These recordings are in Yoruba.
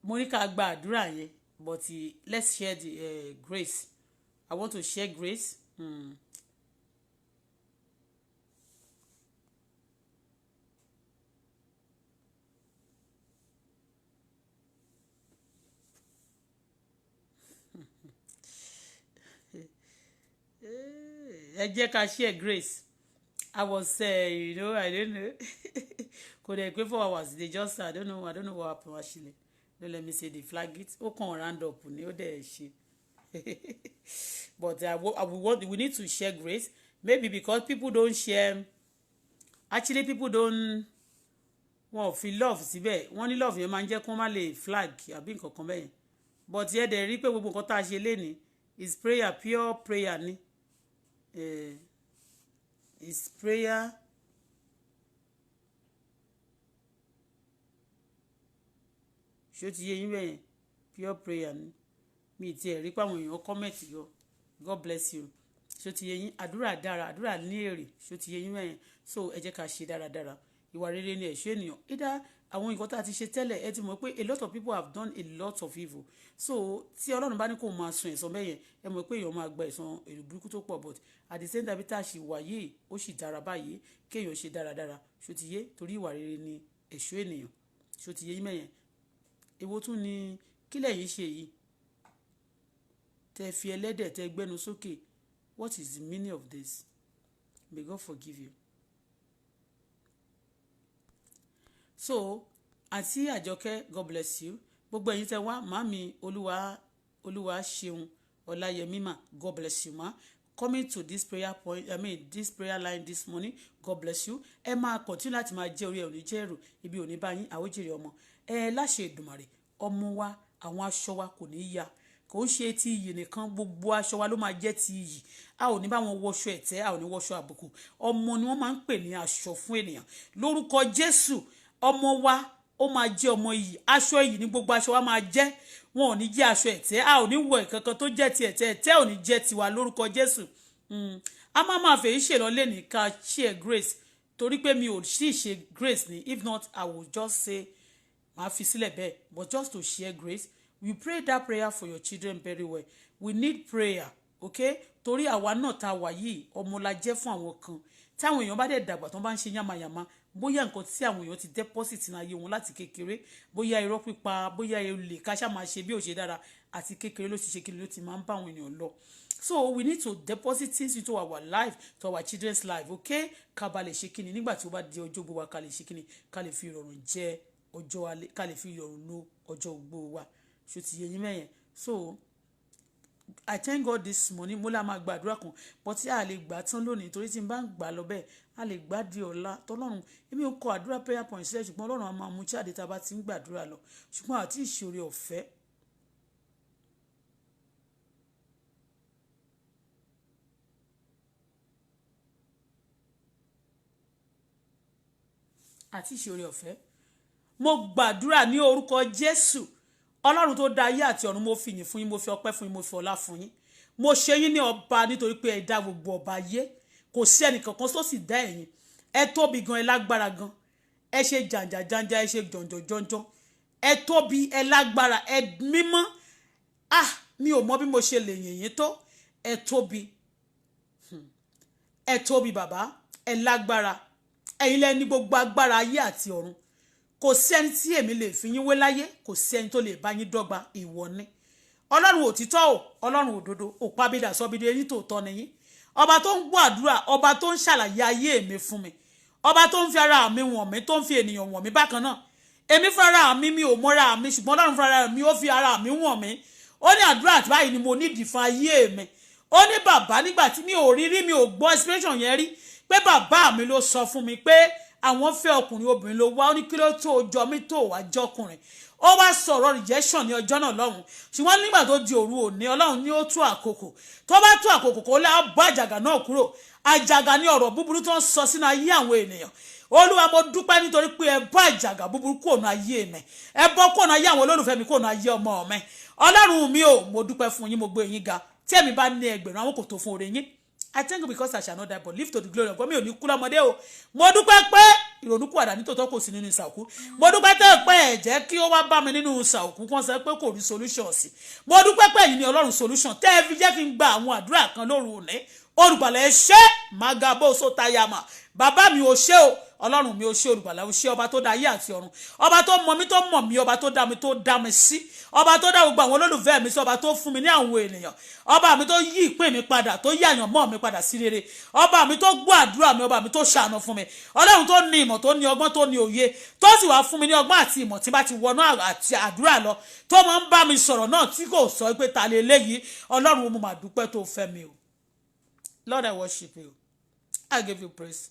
mo ní ká gba àdúrà yẹn but let's share the grace. I want to share grace. Ẹ jẹ́ ká share grace. I was I don't know. Could they go 4 hours? They just, I don't know what happened actually. Don't let me say they flag it. Ó kàn round up ni ó dẹ̀ ṣe. But we need to share grace. Maybe because people don't share. Actually, people don't. Wọ́n feel love síbẹ̀. Wọ́n ní love yẹn máa ń jẹ́ kó má lè flag àbí nǹkan kan bẹ́ẹ̀. But yẹ dẹ̀ rí pé gbogbo nǹkan tá a ṣe lénìí is prayer, pure prayer ni. Is prayer. Ṣó ti yé yín bẹ́ẹ̀ yẹn pure prayer ni. Mi ti ẹ̀ rí pé àwọn èèyàn comment yọ. God bless you. Ṣó ti yé yín àdúrà dára àdúrà ní èrè. Ṣó ti yé yín bẹ́ẹ̀ yẹn. So ẹ jẹ́ ká ṣe dáradára. Ìwà rere ni ẹ̀ṣọ́ ènìyàn. Either àwọn nǹkan tá a ti ṣe tẹ́lẹ̀ ẹ ti mọ̀ pé a lot of people have done a lot of evil. So tí Ọlọ́run bá ní kó máa sun ẹ̀san bẹ́ẹ̀ yẹn ẹ mọ̀ pé èèyàn máa gba ẹ̀san èrè burúkú tó pọ̀ but at the same time tá a ṣì wà yìí ó sì dára báyìí kéèyàn ṣe dáradára. Ṣó ti yé torí ìwà rere ni ẹ̀ṣọ́ ènìyàn. Ṣó ti yé yín bẹ́ẹ̀ yẹn. Èwo tún ni kílẹ̀ yìí ṣe yìí tẹ fi ẹlẹ́dẹ̀ tẹ gbẹ́nu sókè. What is the meaning of this? May God forgive you. So àǹtí Àjọkẹ́, God bless you. Gbogbo ẹ̀yin tẹ wá màmí olúwa ṣeun ọláyẹmímà, God bless you ma. Coming to this prayer point, this prayer line this morning, God bless you. Ẹ máa continue láti máa jẹ́ orí ẹ̀ òní jẹ́ èrò ibi òní bá yín àwòjèrè ọmọ. Láṣẹ Èdùmàrè ọmọ wa àwọn aṣọ wa kò ní yá kò ń ṣe ti iyì nìkan gbogbo aṣọ wa ló máa jẹ́ ti iyì a ò ní bá wọn wọṣọ ẹ̀tẹ́ a ò ní wọṣọ àbùkù ọmọ ni wọ́n máa ń pè ní aṣọ fún ènìyàn lórúkọ Jésù ọmọ wa ó máa jẹ́ ọmọ iyì aṣọ iyì ní gbogbo aṣọ wa máa jẹ́ wọn ò ní jẹ́ aṣọ ẹ̀tẹ́ a ò ní wọ ìkankan tó jẹ́ ti ẹ̀tẹ́ ẹ̀tẹ́ ò ní jẹ́ tiwa lórúkọ Jésù a máa fèyí ṣèlọ lẹ́nìí ká share grace torí pé mi ò sì ṣe grace ni if not I will just say màá fi sílẹ̀ bẹ́ẹ̀ but just to share grace we pray that prayer for your children very well we need prayer okay torí àwa náà tá wà yìí ọmọ la jẹ́ fún àwọn kan táwọn èèyàn bá dẹ̀ dàgbà tó bá ń ṣe yàmàyàmà bóyá nǹkan tí àwọn èèyàn ti deposit ní ayé wọn láti kékeré bóyá irọ́ pípa bóyá olè ká ṣá máa ṣe bí ò ṣe dára àti kékeré ló ti ṣe kiri ló ti máa ń bá àwọn èèyàn lọ so we need to deposit things into our life to our children's life okay ká ba lè ṣe kíni nígbà tí ó bá di ọjọ́ gbogbo wa ká lè ṣe kíni ká lè fi ìrọ̀rùn jẹ ọjọ́ alẹ́ ká lè fi ìrọ̀rùn lo ọjọ́ gbogbo wa ṣó ti yé yín mẹ́yẹn so I thank God this morning mo la máa gbàdúrà kan but a lè gbà tán lónìí torí tí n bá ń gbà lọ bẹ́ẹ̀ a lè gbà di ọ̀la tọ́lọ́run èmi ò kọ àdúrà prayer point sílẹ̀ ṣùgbọ́n Ọlọ́run a máa mú jáde tá a bá ti ń gbàdúrà lọ ṣùgbọ́n àti ìṣòro ọ̀fẹ́ àti ìṣòro ọ̀fẹ́ mo gbàdúrà ní orúkọ Jésù Ọlọ́run tó dá ayé àti ọ̀run mo fi yìn fún yín mo fi ọpẹ́ fún yín mo fi ọlá fún yín mo ṣe yín ní ọba nítorí pé ẹ dá gbogbo ọba ayé kò sí ẹnìkankan tó sì dá ẹ̀yin ẹ tóbi gan ẹ lágbára gan ẹ ṣe jàǹjàǹjà ẹ ṣe jọ̀ǹjọ̀ǹjọ̀ ẹ tóbi ẹ lágbára ẹ mímọ́ mi ò mọ bí mo ṣe lè yìn yín tó ẹ tóbi bàbá ẹ lágbára ẹ̀yin lẹ ní gbogbo agbára ayé àti ọ̀run kò sí ẹni tí èmi lè fi yín wé láyé kò sí ẹni tó lè bá yín dọ́gba ìwọ ni Ọlọ́run òtítọ́ o Ọlọ́run òdodo òpábídà sọ́bídé eyín tòótọ́ ni yín ọba tó ń gbọ́ àdúrà ọba tó ń ṣàlàyé ayé mi fún mi ọba tó ń fi ara mi wọ̀n mi tó ń fi ènìyàn wọ̀n mi bákan náà èmi fún ara mi mi ò mọ́ra mi ṣùgbọ́n Ọlọ́run fún ara mi ó fi ara mi wọ̀n mi ó ní àdúrà àti báyìí ni mo nídìí fún ayé mi ó ní bàbá nígbà tí mi ò rí mi ò gbọ́ inspiration yẹn rí pé bàbá mi ló sọ fún mi pé àwọn fẹ́ ọkùnrin obìnrin ló wá ó ní kí ló tó jọ mí tó wá jọkùnrin ó wá sọ̀rọ̀ rejection ní ọjọ́ náà lọ́hùn ṣùgbọ́n nígbà tó di òru òní Ọlọ́run ní ó tú àkókò tó bá tú àkókò kó lá bọ́ àjàgà náà kúrò àjàgà ní ọ̀rọ̀ búburú tó ń sọ sínú ayé àwọn ènìyàn Olúwa mo dúpẹ́ nítorí pé ẹ bọ́ àjàgà búburú kúrò ní ayé mi ẹ bọ́ kúrò ní ayé àwọn olólùfẹ́ mi kúrò ní ayé ọmọ mi Ọlọ́run mi ò mo dúpẹ́ fún yín mo gbé yín ga tí èmi bá ní ẹgbẹ̀rún àwọn kò tó fún oore yín I thank you because I shall not die but live to the glory of God mi ò ní kú lọ́mọdé o mo dúpẹ́ pé ìrònúpìwàdà nítòótọ́ kò sí nínú ìsà òkú. Mo dúpẹ́ tẹ́ pé ẹ jẹ́ kí ó wá bá mi nínú ìsà òkú kan sọ pé kò rí solution sí. Mo dúpẹ́ pé ẹ̀yin ni Ọlọ́run solution tẹ́ fi jẹ́ kí n gba àwọn àdúrà kan lóru òní. Olùgbàlà ẹ ṣé Magabo Sotayama. Bàbá mi ò ṣé o, Ọlọ́run mi ò ṣé, olùgbàlà ò ṣé, ọba tó dá ayé àti ọ̀run, ọba tó mọ̀ mí, ọba tó dá mi sí, ọba tó dá gbogbo àwọn olólùfẹ́ mi sí, ọba tó fún mi ní àwọn ènìyàn, ọba mi tó yí ìpín mi padà, tó yí àyànmọ́ mi padà sí rere, ọba mi tó gbọ́ àdúrà mi, ọba mi tó ṣàánú fún mi, Ọlọ́run tó ní ìmọ̀, tó ní ọgbọ́n, tó ní òye, tó sì wá fún mi ní ọgbọ́n àti ìmọ̀ tí bá ti wọnú àti àdúrà lọ, tó máa ń bá mi sọ̀rọ̀ náà tí kò sọ pé ta lè léyìí. Ọlọ́run mo máa dúpẹ́ tó fẹ́ mi o. Lord, I worship you. I give you praise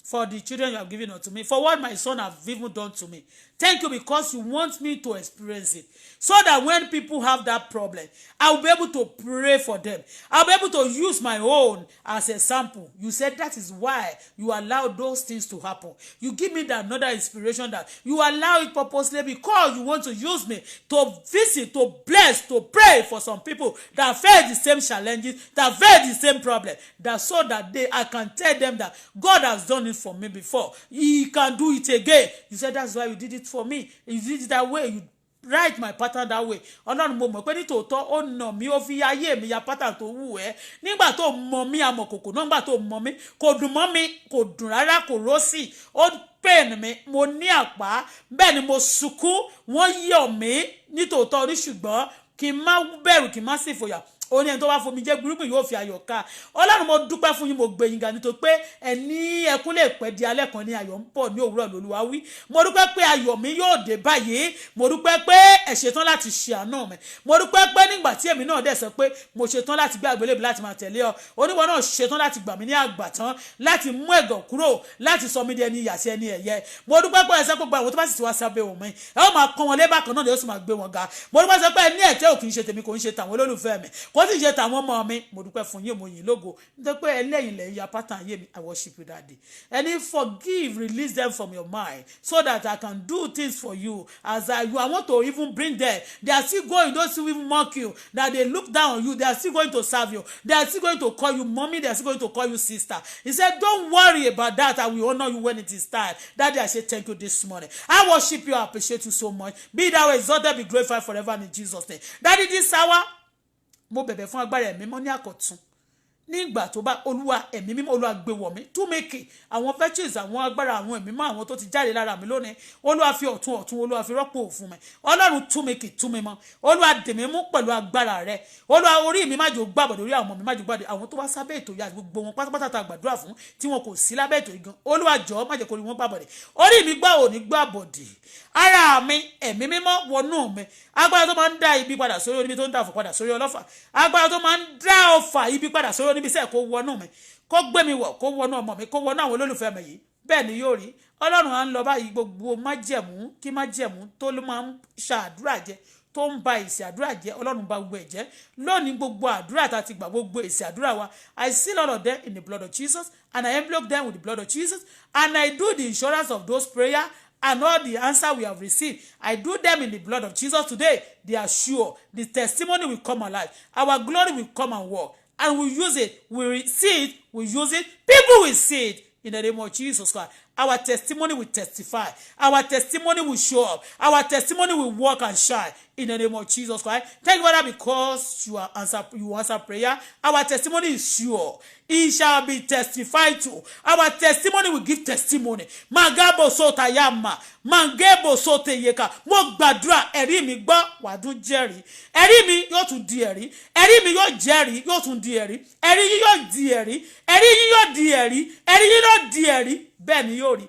for the children you have given unto me, for what my son have even done to me. Thank you because you want me to experience it. So that when people have that problem, I'll be able to pray for them. I'll be able to use my own as a sample. You said that is why you allow those things to happen. You give me that another inspiration that you allow it purposely because you want to use me to visit, to bless, to pray for some people that face the same challenges, that face the same problem, that so that I can tell them that God has done it for me before. He can do it again. You said that's why you did it for me. You did it that way. You write my pattern that way. Ọlọ́run mo mọ̀ pé nítòótọ́ ó nà mí, ó fi ayé mi ya pattern tó wù ẹ́. Nígbà tó mọ̀ mí amọ̀kòkò náà, nígbà tó mọ̀ mí kò dùn mọ́ mi, kò dùn rárá, kò rọ́ọ̀sì, ó pain mi, mo ní àpá, bẹ́ẹ̀ ni mo sunkún, wọ́n yọ̀ mí nítòótọ́ orí, ṣùgbọ́n kí n má bẹ̀rù, kí n má sì fòyà. Ó ní ẹni tó bá fomi jẹ́ gbúrúgbìn yóò fi ayọ̀ ká. Ọlọ́run mo dúpẹ́ fún yín, mo gbé yín ga nítorí pé ẹni ẹkún lè pẹ́ di alẹ́ kan ní ayọ̀ ń bọ̀ ní òwúrọ̀ l'Olúwa wí. Mo dúpẹ́ pé ayọ̀ mi yóò dé báyìí. Mo dúpẹ́ pé ẹ ṣetán láti ṣe àánú mi. Mo dúpẹ́ pé nígbà tí èmi náà dẹ̀ sọ pé mo ṣetán láti gbé àgbélébùú láti máa tẹ̀lé ọ. Oníwọ náà ṣetán láti gbà mí ní àgbàtán, láti mú ẹ̀gàn kúrò, láti sọ mí di ẹni ìyà sí ẹni ẹ̀yẹ. Mo dúpẹ́ pé ẹsẹ̀ gbogbo àwọn tó bá sì ti wá sábẹ́ òun mi, ẹ ó máa kọ́ wọn lé bákan náà ni ó sì máa gbé wọn ga. Mo dúpẹ́ pé ẹni ẹ̀tẹ́ ò kì í ṣe tèmi, kò ń ṣe tàwọn olólùfẹ́ mi, kò sì ṣe tàwọn ọmọ mi. Mo dúpẹ́ fún yín, mo yìn lógo nítorí pé ẹlẹ́yìn lẹ́yìn ya pattern ayé mi. I worship you that day. And forgive, release them from your mind so that I can do things for you as I want to even bring them. They are still going, those who even mock you, that they look down on you, they are still going to serve you. They are still going to call you mommy, they are still going to call you sister. He said, don't worry about that, I will honor you when it is time. Daddy, I say thank you this morning. I worship you, I appreciate you so much. Be thou exalted, be glorified forever in Jesus' name. Daddy, this hour, mo bẹ̀bẹ̀ fún agbára ẹ̀mí mọ́ ní àkọ̀tún nígbà tó bá Olúwa ẹ̀mí mímọ́, Olúwa gbé wọ̀ mí tú mékè àwọn virtues, àwọn agbára, àwọn ẹ̀mí mọ́, àwọn tó ti jáde lára mi lónìí. Olúwa fi ọ̀tún Olúwa fi rọ́pò fún mi. Ọlọ́run tú mékè tú mi mọ́. Olúwa dè mí mú pẹ̀lú agbára rẹ. Olúwa orí mi má jò gbàbọ̀dé, orí àwọn ọmọ mi má jò gbàbọ̀dé, àwọn tó wá sábẹ́ ètò yà gbogbo wọn pátápátá tá gbàdúrà fún tí wọn kò sí lábẹ́ ètò igan. Olúwa jọ̀ọ́ má jẹ́ kó rí wọn gbàbọ̀dé. Orí mi gbà ò ní gbàbọ̀dé. Ara mi ẹ̀mí mímọ́ wọnú mi. Agbára tó máa ń dá ibi padà sórí oníbi tó ń dá ọ̀fọ̀ padà sórí ọlọ́fà. Agbára tó máa ń dá ọ̀fà ibi padà sórí oníbi sẹ́ẹ̀ kó wọnú mi, kó gbé mi wọ̀, kó wọnú ọmọ mi, kó wọnú àwọn olólùfẹ́ mi yìí. Bẹ́ẹ̀ ni yóò rí. Ọlọ́run à ń lọ báyìí, gbogbo májẹ̀mú kí májẹ̀mú tó ló máa ń ṣàdúrà jẹ, tó ń ba èsì àdúrà jẹ́, Ọlọ́run bá gbogbo ẹ̀ jẹ́. Lónìí gbogbo àdúrà tá ti gbà, gbogbo èsì àdúrà wa, I seal all of them in the blood of Jesus, and I envelope them with the blood of Jesus, and I do the insurance of those prayers. And all the answer we have received, I do them in the blood of Jesus today. They are sure. The testimony will come alive. Our glory will come and work. And we use it. We see it. We use it. People will see it in the name of Jesus Christ. Our testimony will testify. Our testimony will show up. Our testimony will work and shine in the name of Jesus Christ. Thank you, Father, because you answer prayer. Our testimony is sure. It shall be testified to. Our testimony will give testimony. Magabo sota yama, mangebo sote yeka. Mo gbàdúrà ẹ̀rí mi gbọ́ wá tún jẹ́rìí. Ẹ̀rí mi yóò tún di ẹ̀rí. Ẹ̀rí mi yóò jẹ́rìí, yóò tún di ẹ̀rí. Ẹ̀rí yín yóò di ẹ̀rí. Ẹ̀rí yín yóò di ẹ̀rí. Ẹ̀rí yín yóò di ẹ̀rí. Bẹ́ẹ̀ ni yóò rí.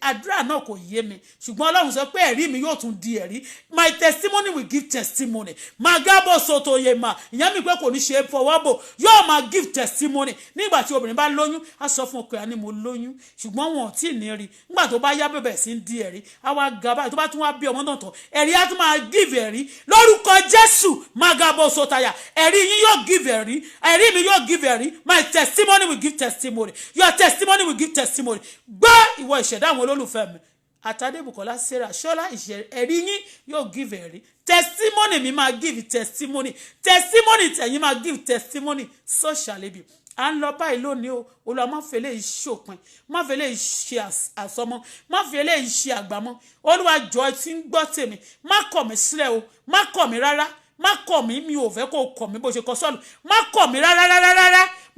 Àdúrà náà kò yé mi, ṣùgbọ́n Ọlọ́run sọ pé ẹ̀rí mi yóò tún di ẹ̀rí. My testimony will give testimony. Magabo soto yema, ìyẹn mi pé kò ní ṣe fọwọ́ bò, yóò máa give testimony. Nígbà tí obìnrin bá lóyún, á sọ fún ọkọ ẹ̀ ní mo lóyún, ṣùgbọ́n wọn ò tí ì ní rí. Nígbà tó bá yá bẹ̀bẹ̀ sí ń di ẹ̀rí, á wá ga báyìí, tó bá tún wá bí ọmọ náà tán, ẹ̀rí á tún máa give ẹ̀rí. Lórúkọ Jésù, Magabo sotaya, ẹ̀rí yín yóò give ẹ̀rí. Ẹ̀rí mi yóò give ẹ̀rí. My testimony will give testimony. Your testimony will give testimony. Gbọ́ ìwọ ìṣẹ̀dá àwọn olólùfẹ́ mi. Àtàdébùkọ́lá Sarah Ṣọlá ẹ̀rí yín yóò give ẹ̀rí. Testimony mi máa give testimony. Testimony tẹ̀yin máa give testimony. So shall it be. à ń lọ báyìí lónìí o Olúwa má fi eléyìí ṣòpin má fi eléyìí ṣe àsọmọ má fi eléyìí ṣe àgbàmọ́ Olúwa jọ̀ọ́ tí ń gbọ́ tèmi má kọ̀ mí sílẹ̀ o má kọ̀ mí rárá má kọ̀ mí mi ò fẹ́ kó kọ̀ mí bó ṣe kọ Sọ́ọ̀lù má kọ̀ mí rárá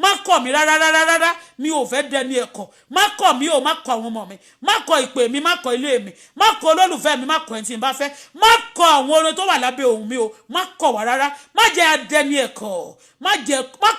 má kọ̀ mí rárá mi ò fẹ́ dẹni ẹ̀kọ́ má kọ̀ mí o má kọ̀ àwọn ọmọ mi má kọ̀ ìpè mi má kọ̀ ilé mi má kọ̀ olólùfẹ́ mi má kọ̀ ẹni tí n bá fẹ́ má kọ̀ àwọn orin tó wà lábẹ́ ohùn mi o má kọ̀ wá rárá má jẹ́ adẹni ẹ̀kọ́ má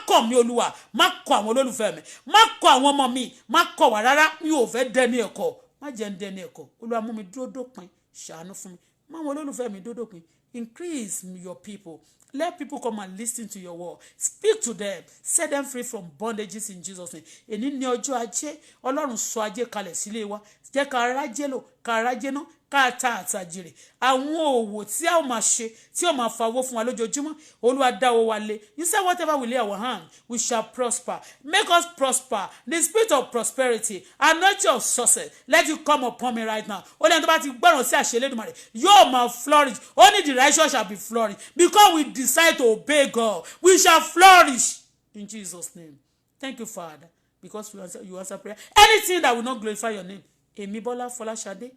kọ̀ mí Olúwa má kọ̀ àwọn olólùfẹ́ mi má kọ̀ àwọn ọmọ mi má kọ̀ wá rárá mi ò fẹ́ dẹni ẹ̀kọ́ má jẹ́ ń dẹni ẹ̀kọ́ Olúwa mú mi dúró dópin ṣàánú fún mi má àwọn olólùfẹ́ mi dúró dópin. Increase your people. Let people come and listen to your word. Speak to them. Set them free from bondages in Jesus' name. Èní ní ọjọ́ ajé, Ọlọ́run sọ ajé kalẹ̀ sílé wa. Jẹ́ ká rájé lò, ká rájé ná, ká ta àtàjèrè. Àwọn òwò tí a ó máa ṣe, tí ó máa fa owó fún wa lójoojúmọ́. Olúwa dá owó wa lé. You say whatever we lay our hand, we shall prosper. Make us prosper. The spirit of prosperity, anointing of success, let it come upon me right now. Ó lẹ́nu tó bá ti gbọ́ràn sí àṣẹ Elédùmarè, yóò máa flourish. Only the righteous shall be flourish. Because we decide to obey God, we shall flourish in Jesus' name. Thank you, Father, because you answer prayer. Anything that will not glorify your name, Èmi Bọ́lá Fọláṣadé,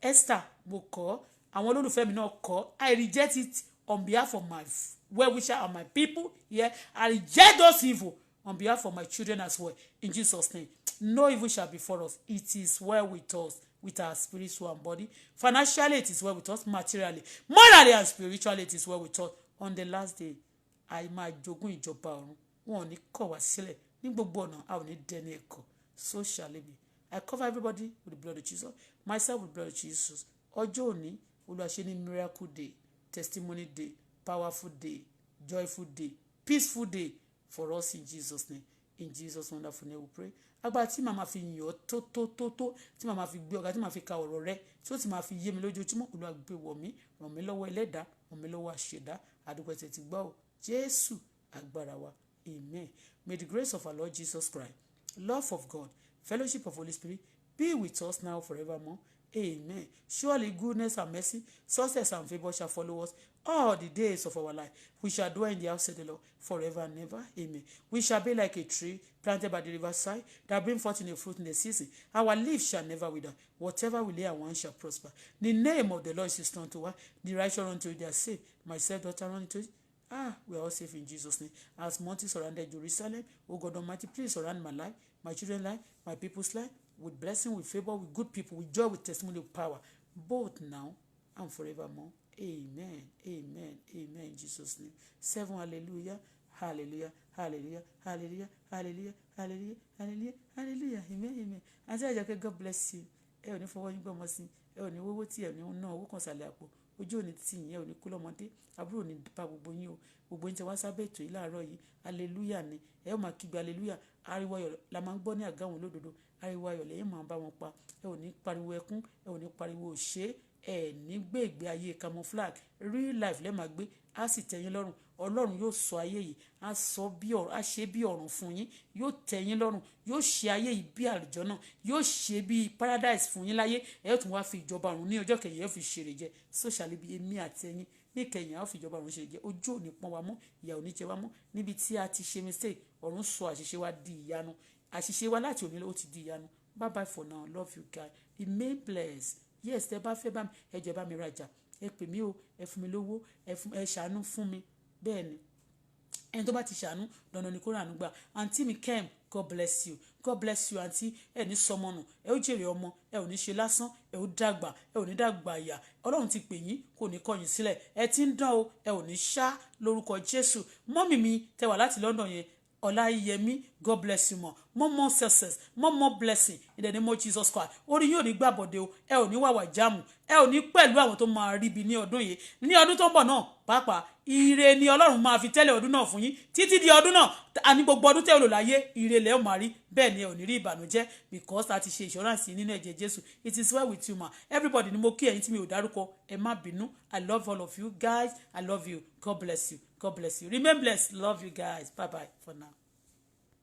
Esther, mo kọ̀, àwọn olólùfẹ́ mi náà kọ̀. I reject it on behalf of my well-wisher and my people here. I reject those evil on behalf of my children as well. In Jesus' name, no evil shall befall us. It is well with us, with our spirit, soul, and body. Financially, it is well with us. Materially, morally, and spiritually, it is well with us. On the last day, I máa jogún ìjọba ọ̀run. Wọn ò ní kọ̀ wá sílẹ̀. Ní gbogbo ọ̀nà, a ò ní dẹni ẹ̀kọ́. So shall it be. I cover everybody with the blood of Jesus. Myself with the blood of Jesus. Ọjọ́ òní, Olúwa ṣe ní miracle day, testimony day, powerful day, joyful day, peaceful day for us in Jesus' name. In Jesus' wonderful name we pray. Agbára tí màmá fi yàn tó tí màmá fi gbé ọ̀gá tí màá fi ka ọ̀rọ̀ rẹ tí ó sì máa fi yé mi lójoojúmọ́ Olúwa gbé wọ̀ mí ràn mí lọ́wọ́ ẹlẹ́dàá ràn mí lọ́wọ́ àṣẹ̀dá àdúgbò ẹ̀tẹ̀ ti gbọ́ ò Jésù agbára wa amen. May the grace of our Lord Jesus Christ, love of God, fellowship of Holy Spirit be with us now forevermore. Amen. Surely goodness and mercy, success and favor shall follow us all the days of our life. We shall dwell in the house of the Lord forever and ever. Amen. We shall be like a tree planted by the riverside that bring forth in the fruit in the season. Our leaves shall never wither. Whatever we lay our hands shall prosper. The name of the Lord is strong to us. The righteous unto it, they are saved. Myself, daughter, run into it. We are all safe in Jesus' name. As mountains surrounded Jerusalem, O God Almighty, please surround my life, my children's life, my people's life, with blessing, with favor, with good people, with joy, with testimony, with power, both now and forevermore. Amen. Amen. Amen. In Jesus' name. 7. Hallelujah. Hallelujah. Hallelujah. Hallelujah. Hallelujah. Hallelujah. Hallelujah. Hallelujah. Amen. Amen. And say, God bless you. Ẹ ò ní fọwọ́ yín gbọ́mọ sí. Ẹ ò ní wọ́wọ́ tí ẹ ò ní ná owó kan sàlẹ̀ àpò. Ojú ò ní tì yín, ẹ ò ní kú lọ́mọdé. Àbúrò ní bá gbogbo yín o. Gbogbo yín tẹ́ wá sábẹ́ ètò yìí láàárọ̀ yìí. Hallelujah ni. Ẹ ó máa kígbe hallelujah. Ariwo ayọ̀ la máa ń gbọ́ ní àga àwọn olódodo. Ariwo ayọ̀ lẹ́yìn máa ń bá wọn pa. Ẹ ò ní pariwo ẹkún, ẹ ò ní pariwo òṣè, ẹ ní gbé ìgbé ayé camouflage. Real life lẹ́ máa gbé, á sì tẹ́ yín lọ́rùn. Ọlọ́run yóò sọ ayé yìí, á sọ bí ọ̀run, á ṣe bí ọ̀run fún yín, yóò tẹ́ yín lọ́rùn, yóò ṣe ayé yìí bí àlùjànnà, yóò ṣe bí paradise fún yín láyé. Ẹ tún wá fi ìjọba ọ̀run ní ọjọ́ kẹyìn ẹ fi ṣèrè jẹ. So shall it be. Èmi àti ẹ̀yin ní kẹyìn a ó fi ìjọba ọ̀run ṣèrè jẹ. Ojú ò ní pọ́n wa mọ́, ìyà ò ní jẹ wá mọ́. Níbi tí a ti ṣe mistake, ọ̀run sọ àṣìṣe wa di ìyanu. Àṣìṣe wa láti òní ló ti di ìyanu. Bye bye for now. Love you guys. Remain blessed. Yes, tẹ́ bá fẹ́ bá mi, ẹ jẹ́ bá mi rajà. Ẹ pè mí o, ẹ fún mi lówó, ẹ ṣàánú fún mi. Bẹ́ẹ̀ ni. Ẹni tó bá ti ṣàánú, dandan ni kó ràánú gbà. Àǹtí mi Kem, God bless you. God bless you, àǹtí. Ẹ ní sọmọ nù, ẹ ó jèrè ọmọ, ẹ ò ní ṣe lásán, ẹ ó dàgbà, ẹ ò ní dàgbà ìyà. Ọlọ́run ti pè yín, kò ní kọ̀yìn sílẹ̀. Ẹ ti ń dán o, ẹ ò ní ṣá lórúkọ Jésù. Mọ́mì mi tẹ́ wà láti London yẹn, Ọláyẹmí, God bless you more success, more blessing in the name of Jesus Christ. Orí yóò ní gbàbọ̀dé o, ẹ ò ní wàwà jáàmù, ẹ ò ní pẹ̀lú àwọn tó máa rí bi ní ọdún yìí. Ní ọdún tó ń bọ̀ náà, pàápàá ire ni Ọlọ́run máa fi tẹ́lẹ̀ ọdún náà fún yín. Títí di ọdún náà, àní gbogbo ọdún tẹ́ ò lò láyé, ire lẹ́ ò máa rí. Bẹ́ẹ̀ ni ẹ ò ní rí ìbànújẹ́ because a ti ṣe insurance nínú ẹ̀jẹ̀ Jésù. It is well with you ma. Everybody ni mo kí ẹ̀yin tí mi ò dárúkọ, ẹ má bínú. I love all of you guys. I love you. God bless you. God bless you. Remain blessed. Love you guys. Bye bye for now.